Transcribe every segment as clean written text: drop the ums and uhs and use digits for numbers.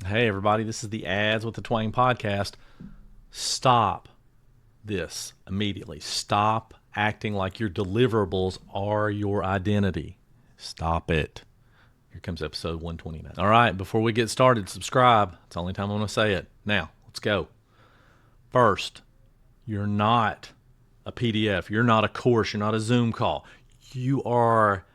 Hey, everybody, this is the Ads with the Twang podcast. Stop this immediately. Stop acting like your deliverables are your identity. Stop it. Here comes episode 129. All right, before we get started, subscribe. It's the only time I'm going to say it. Now, let's go. First, you're not a PDF. You're not a course. You're not a Zoom call. Your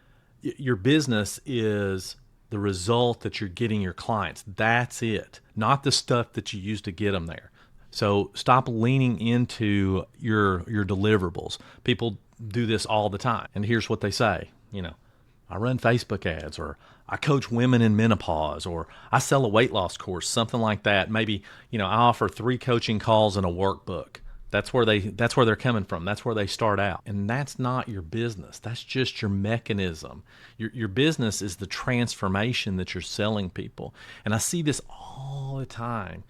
business is the result that you're getting your clients. That's it, not the stuff that you use to get them there. So stop leaning into your deliverables. People do this all the time. And here's what they say, I run Facebook ads, or I coach women in menopause, or I sell a weight loss course, something like that. Maybe, I offer 3 coaching calls and a workbook. That's where they're coming from. That's where they start out. And that's not your business. That's just your mechanism. Your business is the transformation that you're selling people. And I see this all the time.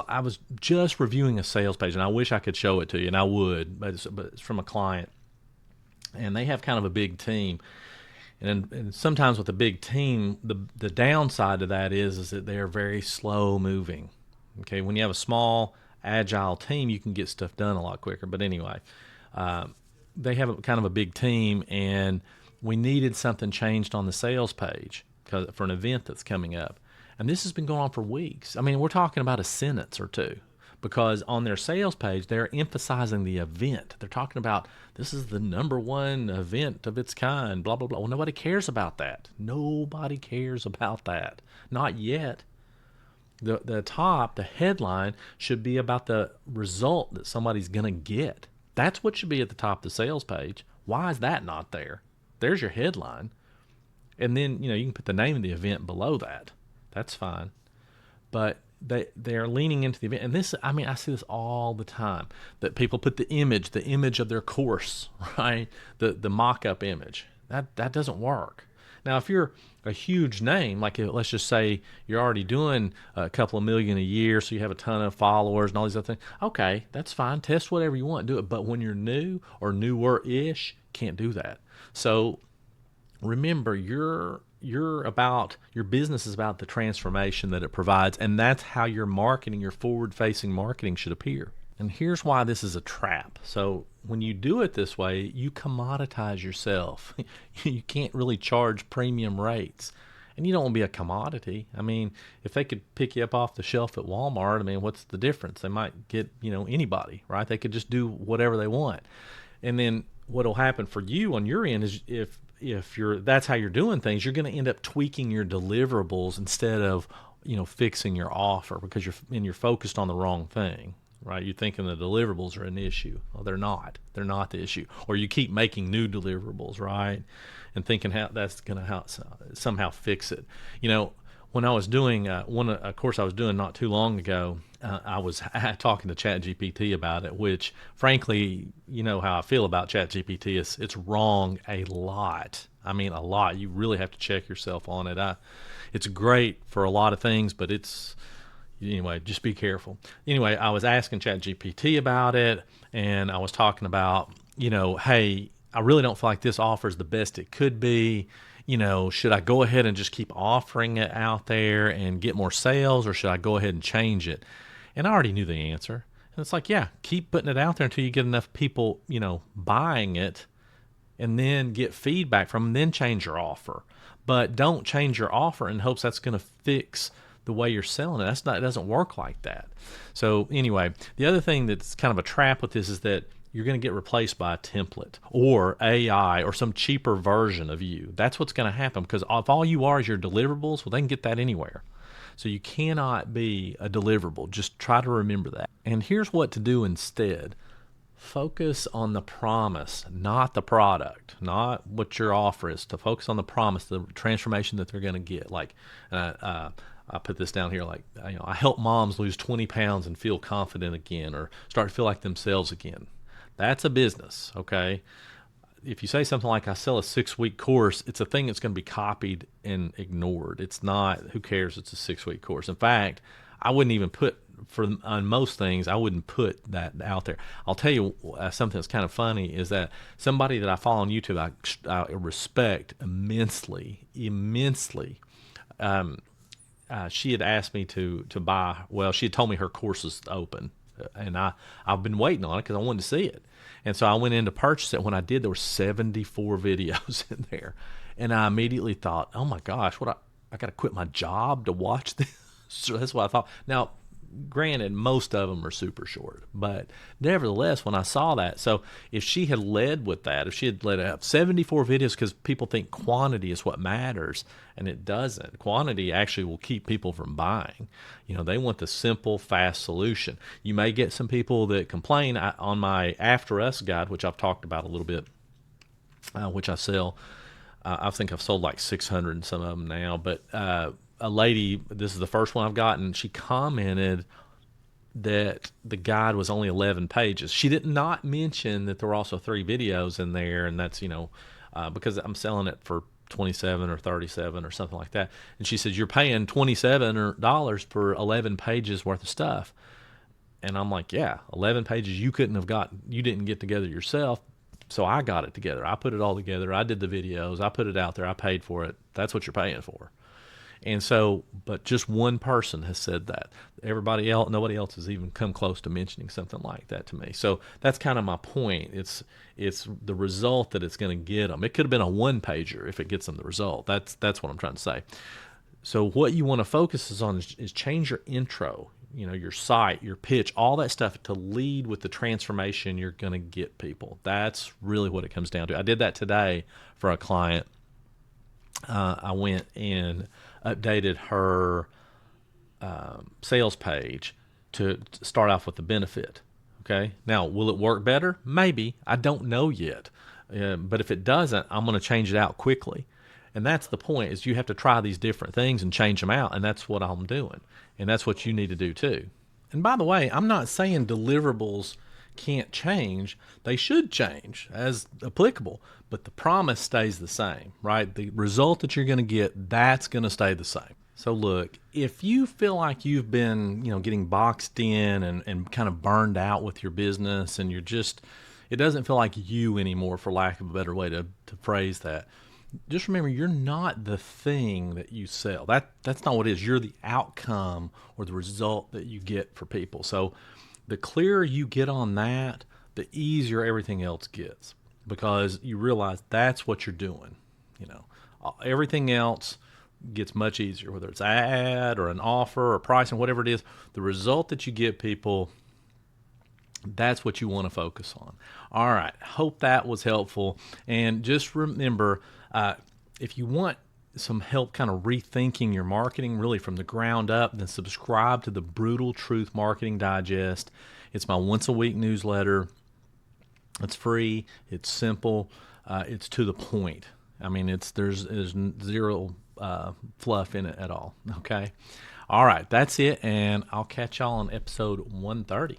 I was just reviewing a sales page, and I wish I could show it to you, and I would, but it's from a client. And they have kind of a big team. And sometimes with a big team, the downside to that is that they're very slow moving. Okay, when you have a small agile team, you can get stuff done a lot quicker. But anyway, they have kind of a big team, and we needed something changed on the sales page for an event that's coming up. And this has been going on for weeks. I mean, we're talking about a sentence or two, because on their sales page, they're emphasizing the event. They're talking about this is the #1 event of its kind, blah, blah, blah. Well, nobody cares about that. Nobody cares about that. Not yet. The headline should be about the result that somebody's going to get. That's what should be at the top of the sales page. Why is that not there? There's your headline. And then, you can put the name of the event below that. That's fine. But they're leaning into the event. And I see this all the time, that people put the image of their course, right? The mock-up image. That doesn't work. Now, if you're a huge name, like let's just say you're already doing a couple of million a year, so you have a ton of followers and all these other things, okay, that's fine. Test whatever you want, do it. But when you're new or newer-ish, can't do that. So remember, your business is about the transformation that it provides, and that's how your marketing, your forward-facing marketing should appear. And here's why this is a trap. So when you do it this way, you commoditize yourself. You can't really charge premium rates. And you don't want to be a commodity. I mean, if they could pick you up off the shelf at Walmart, what's the difference? They might get, anybody, right? They could just do whatever they want. And then what'll happen for you on your end is if that's how you're doing things, you're going to end up tweaking your deliverables instead of, fixing your offer, because you're focused on the wrong thing. Right, you're thinking the deliverables are an issue. Well, they're not. They're not the issue. Or you keep making new deliverables, right, and thinking how that's going to somehow fix it. When I was doing a course I was doing not too long ago, I was talking to ChatGPT about it, which, frankly, how I feel about ChatGPT is it's wrong a lot. A lot. You really have to check yourself on it. It's great for a lot of things, but anyway, just be careful. Anyway, I was asking ChatGPT about it, and I was talking about, hey, I really don't feel like this offer is the best it could be. Should I go ahead and just keep offering it out there and get more sales, or should I go ahead and change it? And I already knew the answer. And it's like, yeah, keep putting it out there until you get enough people, buying it, and then get feedback from them, then change your offer. But don't change your offer in hopes that's going to fix the way you're selling it. It doesn't work like that. So anyway, the other thing that's kind of a trap with this is that you're going to get replaced by a template or AI or some cheaper version of you. That's what's going to happen, because if all you are is your deliverables, well, they can get that anywhere. So you cannot be a deliverable. Just try to remember that. And here's what to do instead. Focus on the promise, not the product, not what your offer is. To focus on the promise, the transformation that they're going to get. Like, I put this down here, like, I help moms lose 20 pounds and feel confident again, or start to feel like themselves again. That's a business, okay? If you say something like, I sell a 6-week course, it's a thing that's going to be copied and ignored. It's not, who cares, it's a 6-week course. In fact, I wouldn't even put, on most things, I wouldn't put that out there. I'll tell you something that's kind of funny is that somebody that I follow on YouTube, I respect immensely. she had asked me to buy. Well, she had told me her course is open, and I've been waiting on it because I wanted to see it. And so I went in to purchase it. When I did, there were 74 videos in there, and I immediately thought, "Oh my gosh, I got to quit my job to watch this." So that's what I thought. Now, granted, most of them are super short, but nevertheless, when I saw that, so if she had led with that, if she had led up 74 videos, because people think quantity is what matters, and it doesn't. Quantity actually will keep people from buying. They want the simple, fast solution. You may get some people that complain. On my After Us guide, which I've talked about a little bit, which I sell. I think I've sold like 600 and some of them now, but a lady, this is the first one I've gotten, she commented that the guide was only 11 pages. She did not mention that there were also 3 videos in there, and that's, because I'm selling it for 27 or 37 or something like that. And she says, you're paying $27 for 11 pages worth of stuff. And I'm like, yeah, 11 pages you didn't get together yourself. So I got it together. I put it all together. I did the videos. I put it out there. I paid for it. That's what you're paying for. And so, but just one person has said that. Everybody else, nobody else has even come close to mentioning something like that to me. So that's kind of my point. It's the result that it's going to get them. It could have been a 1-pager if it gets them the result. That's what I'm trying to say. So what you want to focus on is change your intro, your site, your pitch, all that stuff to lead with the transformation you're going to get people. That's really what it comes down to. I did that today for a client. I went and updated her sales page to start off with the benefit. Okay. Now, will it work better? Maybe. I don't know yet. But if it doesn't, I'm going to change it out quickly. And that's the point, is you have to try these different things and change them out. And that's what I'm doing. And that's what you need to do too. And by the way, I'm not saying deliverables can't change. They should change as applicable, but the promise stays the same, right? The result that you're going to get, that's going to stay the same. So look, if you feel like you've been, getting boxed in and kind of burned out with your business, and it doesn't feel like you anymore, for lack of a better way to phrase that, just remember, you're not the thing that you sell. That's not what it is. You're the outcome or the result that you get for people. So the clearer you get on that, the easier everything else gets, because you realize that's what you're doing. Everything else gets much easier, whether it's ad or an offer or pricing, whatever it is. The result that you get people, that's what you want to focus on. All right. Hope that was helpful. And just remember, if you want some help kind of rethinking your marketing really from the ground up, then subscribe to the Brutal Truth Marketing Digest. It's my once-a-week newsletter. It's free. It's simple. It's to the point. I mean, there's zero fluff in it at all. Okay. All right. That's it. And I'll catch y'all on episode 130.